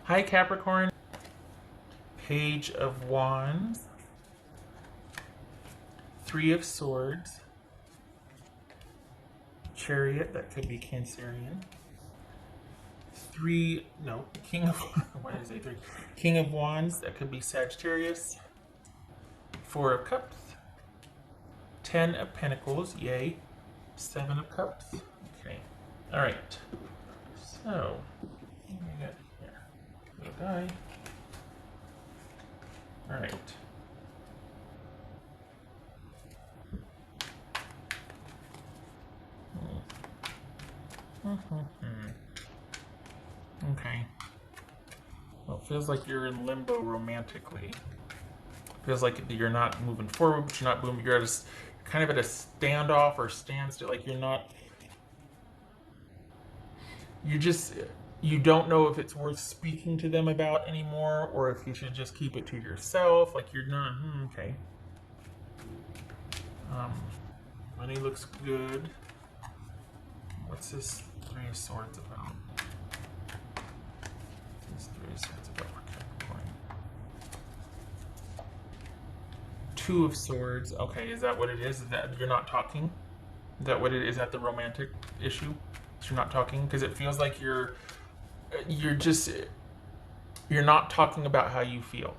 Hi Capricorn. Page of Wands. Three of Swords. Chariot, that could be Cancerian. King of, why did I say three? King of Wands, that could be Sagittarius. Four of Cups. 10 of Pentacles, yay. 7 of Cups. Okay. Alright. So, what do we got here? Little guy. Alright. Okay. Well, it feels like you're in limbo romantically. Feels like you're not moving forward, but you're not moving. You're kind of at a standoff or standstill. Like you're not. You don't know if it's worth speaking to them about anymore, or if you should just keep it to yourself. Like you're not. Okay. Money looks good. What's this Three of Swords about? This Three of Swords about for Capricorn. Two of Swords. Okay, is that what it is? Is that you're not talking? Is that what it is? Is that the romantic issue? You're not talking because it feels like you're not talking about how you feel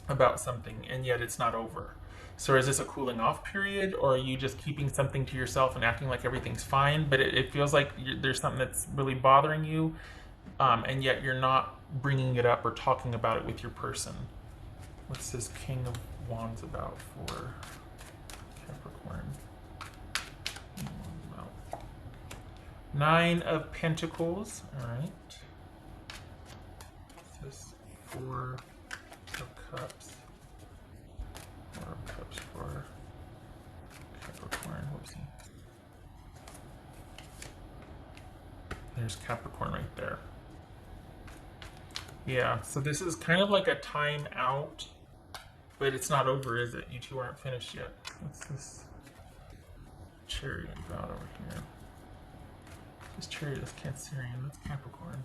about something, and yet it's not over. So is this a cooling off period, or are you just keeping something to yourself and acting like everything's fine? But it feels like there's something that's really bothering you, and yet you're not bringing it up or talking about it with your person. What's this King of Wands about for Capricorn? Nine of Pentacles. All right. What's this? Four of Cups. Four of Cups for Capricorn. Whoopsie. There's Capricorn right there. Yeah, so this is kind of like a time out, but it's not over, is it? You two aren't finished yet. What's this Chariot about over here? This Chariot is Cancerian. That's Capricorn.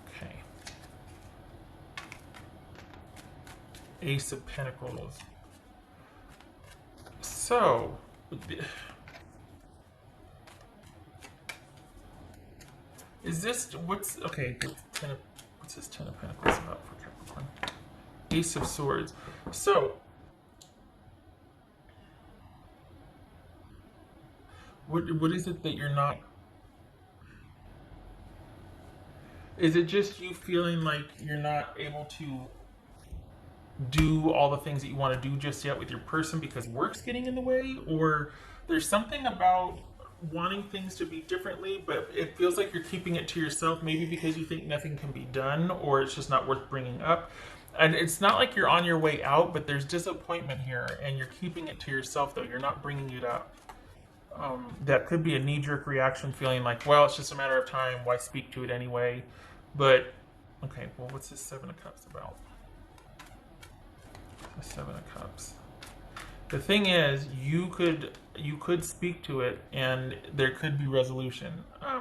Okay. Ace of Pentacles. So, is this what's okay? What's this Ten of Pentacles about for Capricorn? Ace of Swords. So, what is it that you're not? Is it just you feeling like you're not able to do all the things that you want to do just yet with your person because work's getting in the way, or there's something about wanting things to be differently, but it feels like you're keeping it to yourself, maybe because you think nothing can be done, or it's just not worth bringing up. And it's not like you're on your way out, but there's disappointment here, and you're keeping it to yourself, though. You're not bringing it up. That could be a knee-jerk reaction, feeling like, well, it's just a matter of time. Why speak to it anyway? But, okay, well, what's this Seven of Cups about? The Seven of Cups. The thing is, you could speak to it, and there could be resolution. Why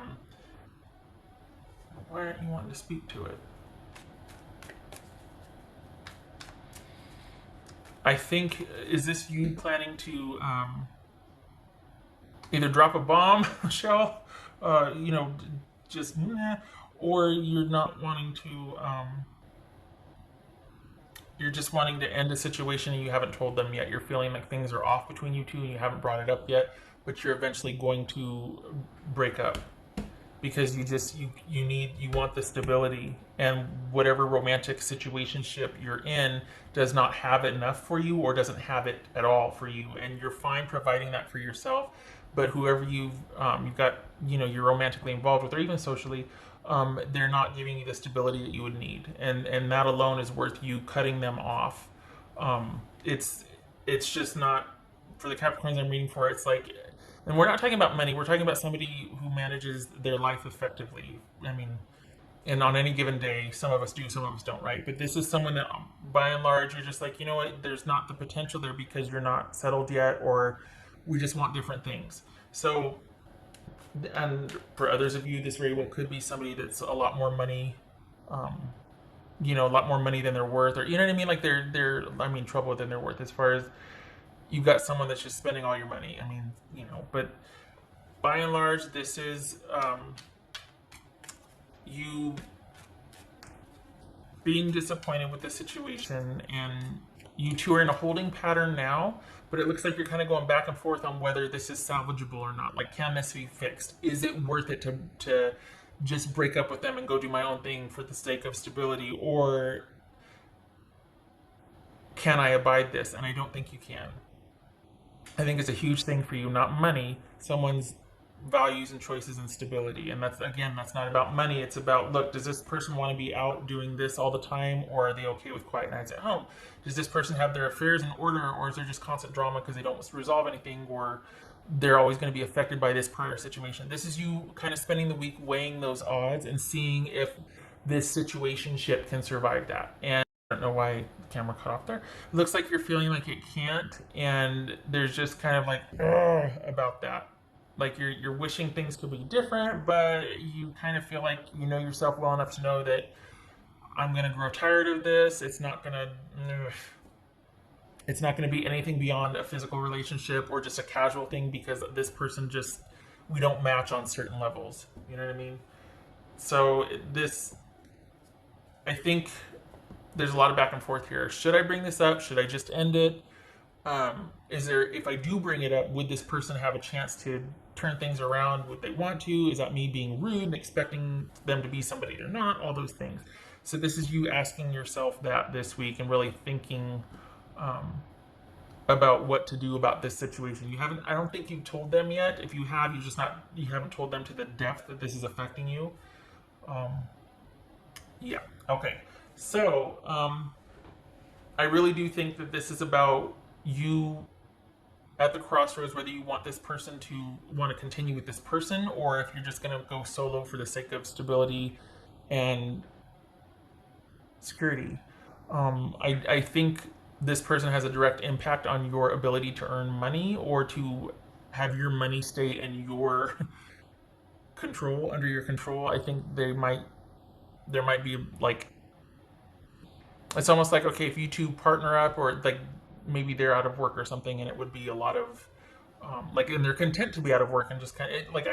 aren't you wanting to speak to it? I think, is this you planning to either drop a bomb, Michelle, just, or you're not wanting to, you're just wanting to end a situation and you haven't told them yet. You're feeling like things are off between you two and you haven't brought it up yet, but you're eventually going to break up because you want the stability, and whatever romantic situationship you're in does not have it enough for you, or doesn't have it at all for you, and you're fine providing that for yourself. But whoever you've got, you're romantically involved with, or even socially, they're not giving you the stability that you would need, and that alone is worth you cutting them off. It's just not for the Capricorns I'm reading for. It's like, and we're not talking about money. We're talking about somebody who manages their life effectively. I mean, and on any given day, some of us do, some of us don't, right? But this is someone that, by and large, you're just like, you know what? There's not the potential there because you're not settled yet, or we just want different things. So And for others of you, this very well could be somebody that's a lot more money, um, a lot more money than they're worth, or you know what I mean? Like I mean, trouble than they're worth as far as you've got someone that's just spending all your money. I mean, but by and large, this is you being disappointed with the situation, and you two are in a holding pattern now, but it looks like you're kind of going back and forth on whether this is salvageable or not. Like, can this be fixed? Is it worth it to just break up with them and go do my own thing for the sake of stability, or can I abide this? And I don't think you can. I think it's a huge thing for you, not money, someone's values and choices and stability. And that's, again, that's not about money. It's about, look, does this person want to be out doing this all the time, or are they okay with quiet nights at home? Does this person have their affairs in order, or is there just constant drama because they don't resolve anything, or they're always going to be affected by this prior situation? This is you kind of spending the week weighing those odds and seeing if this situationship can survive that. And I don't know why the camera cut off there. It looks like you're feeling like it can't, and there's just kind of like about that. Like you're wishing things could be different, but you kind of feel like you know yourself well enough to know that I'm gonna grow tired of this. It's not gonna be anything beyond a physical relationship or just a casual thing, because this person just, we don't match on certain levels. You know what I mean? So I think there's a lot of back and forth here. Should I bring this up? Should I just end it? If I do bring it up, would this person have a chance to turn things around? Would they want to? Is that me being rude and expecting them to be somebody they're not? All those things. So this is you asking yourself that this week and really thinking about what to do about this situation. I don't think you've told them yet. If you have, you haven't told them to the depth that this is affecting you. Yeah. Okay. So, I really do think that this is about you at the crossroads, whether you want this person to want to continue with this person, or if you're just going to go solo for the sake of stability and security. I think this person has a direct impact on your ability to earn money, or to have your money stay in your control, under your control. I think there might be like, it's almost like, okay, if you two partner up, or like maybe they're out of work or something, and it would be a lot of and they're content to be out of work, and just kind of like,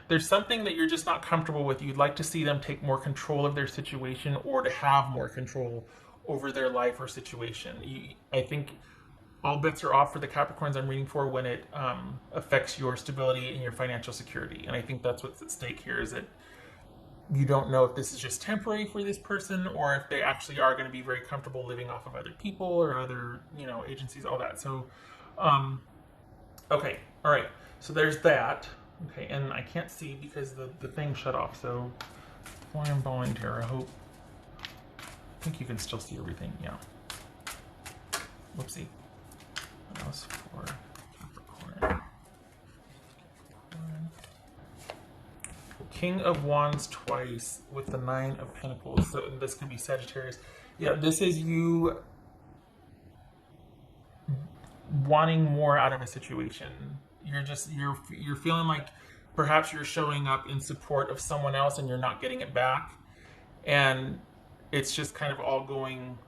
there's something that you're just not comfortable with. You'd like to see them take more control of their situation, or to have more control over their life or situation. I think all bets are off for the Capricorns I'm reading for when it affects your stability and your financial security. And I think that's what's at stake here, is that you don't know if this is just temporary for this person, or if they actually are going to be very comfortable living off of other people or other, agencies, all that. So, okay. All right. So there's that. Okay. And I can't see because the thing shut off. So flying blind here. I think you can still see everything. Yeah. Whoopsie. That was for Capricorn. King of Wands twice with the Nine of Pentacles. So this could be Sagittarius. Yeah, this is you wanting more out of a situation. You're feeling like perhaps you're showing up in support of someone else and you're not getting it back, and it's just kind of all going.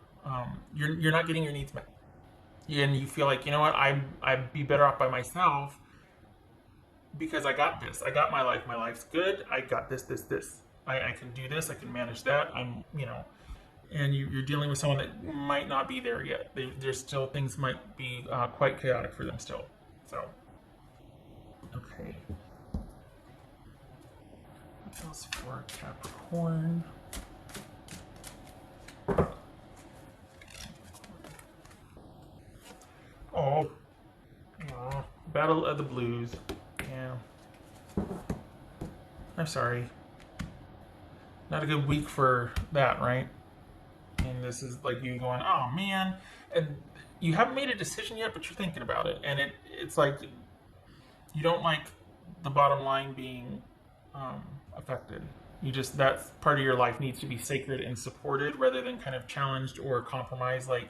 You're not getting your needs met, and you feel like, you know what, I'd be better off by myself, because I got this. I got my life. My life's good. I got this. I can do this. I can manage that. And you're dealing with someone that might not be there yet. There's still, things might be quite chaotic for them still. So, okay. What else for Capricorn? Oh, Battle of the Blues. Yeah. I'm sorry. Not a good week for that, right? And this is like you going, oh man. And you haven't made a decision yet, but you're thinking about it. And it's like you don't like the bottom line being affected. That part of your life needs to be sacred and supported, rather than kind of challenged or compromised. Like,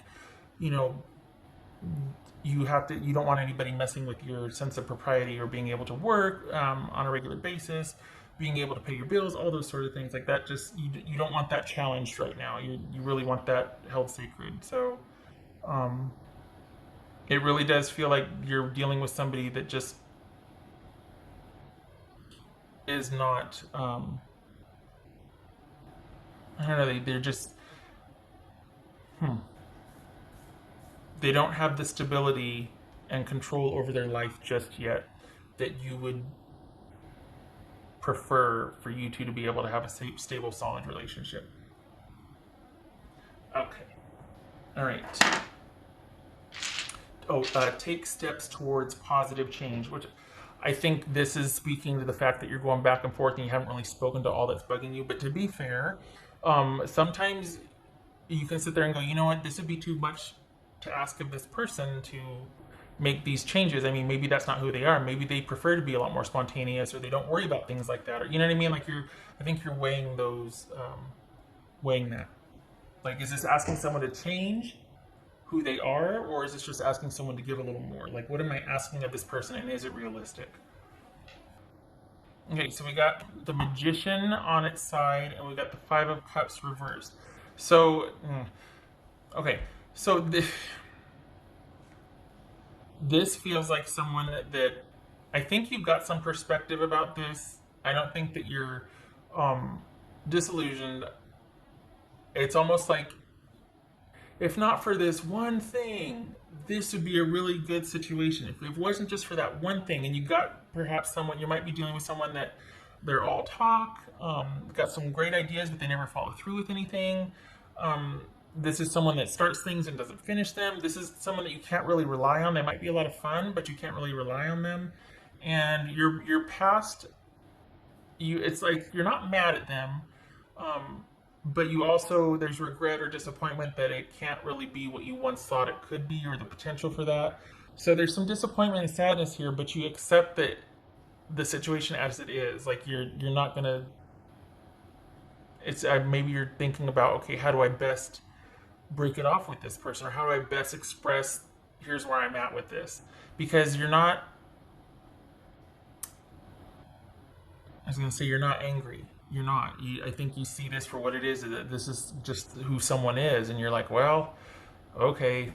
you don't want anybody messing with your sense of propriety or being able to work on a regular basis, being able to pay your bills, all those sort of things like that. Just you don't want that challenged right now. You really want that held sacred. So um, it really does feel like you're dealing with somebody that just is not. I don't know. They're just they don't have the stability and control over their life just yet that you would prefer for you two to be able to have a stable, solid relationship. Okay. All right. Oh, take steps towards positive change, which I think this is speaking to the fact that you're going back and forth and you haven't really spoken to all that's bugging you. But to be fair, sometimes you can sit there and go, you know what, this would be too much to ask of this person to make these changes. I mean, maybe that's not who they are. Maybe they prefer to be a lot more spontaneous, or they don't worry about things like that. Or you know what I mean? Like I think you're weighing those, weighing that. Like, is this asking someone to change who they are, or is this just asking someone to give a little more? Like, what am I asking of this person, and is it realistic? Okay, so we got the Magician on its side, and we got the Five of Cups reversed. So, okay, so this feels like someone that I think you've got some perspective about this. I don't think that you're disillusioned. It's almost like, if not for this one thing, this would be a really good situation. If it wasn't just for that one thing, and you got perhaps someone, you might be dealing with someone that they're all talk, got some great ideas, but they never follow through with anything. This is someone that starts things and doesn't finish them. This is someone that you can't really rely on. They might be a lot of fun, but you can't really rely on them. And your past, it's like you're not mad at them, but you also, there's regret or disappointment that it can't really be what you once thought it could be, or the potential for that. So there's some disappointment and sadness here, but you accept that the situation as it is. Like you're not gonna. It's maybe you're thinking about, okay, how do I best break it off with this person, or how do I best express, here's where I'm at with this, because you're not. I was gonna say you're not angry. You're not. I think you see this for what it is. That this is just who someone is, and you're like, well, okay.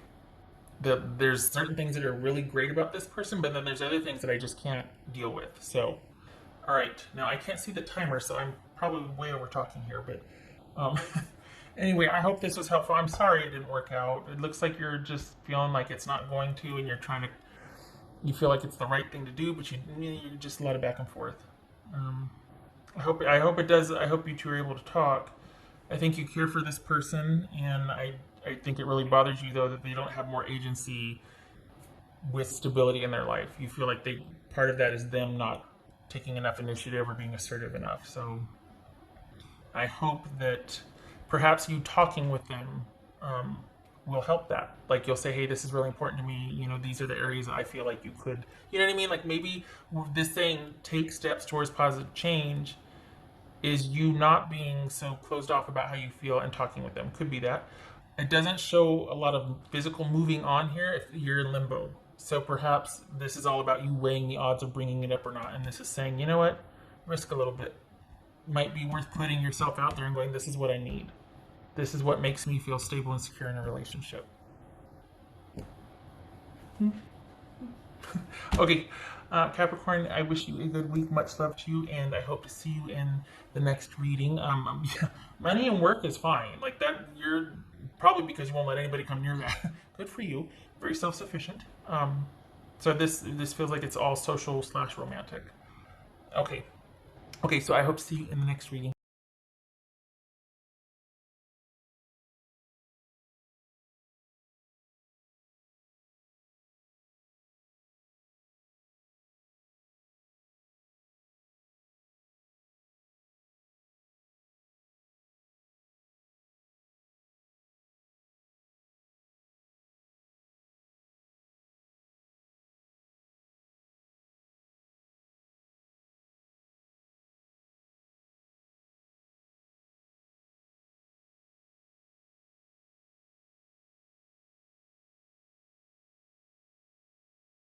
There's certain things that are really great about this person, but then there's other things that I just can't deal with. So, all right. Now I can't see the timer, so I'm probably way over talking here. But anyway, I hope this was helpful. I'm sorry it didn't work out. It looks like you're just feeling like it's not going to, and you're trying to. You feel like it's the right thing to do, but you just a lot of back and forth. I hope it does. I hope you two are able to talk. I think you care for this person, and I think it really bothers you though that they don't have more agency with stability in their life. You feel like part of that is them not taking enough initiative or being assertive enough. So I hope that perhaps you talking with them will help that. Like you'll say, hey, this is really important to me. You know, these are the areas I feel like you could, you know what I mean? Like maybe this saying, take steps towards positive change, is you not being so closed off about how you feel and talking with them. Could be that. It doesn't show a lot of physical moving on here if you're in limbo. So perhaps this is all about you weighing the odds of bringing it up or not. And this is saying, you know what? Risk a little bit. Might be worth putting yourself out there and going, this is what I need. This is what makes me feel stable and secure in a relationship. Okay, Capricorn, I wish you a good week. Much love to you, and I hope to see you in the next reading. Yeah, money and work is fine. Like that, you're probably because you won't let anybody come near that. Good for you. Very self-sufficient. So this feels like it's all social / romantic. Okay. Okay, so I hope to see you in the next reading.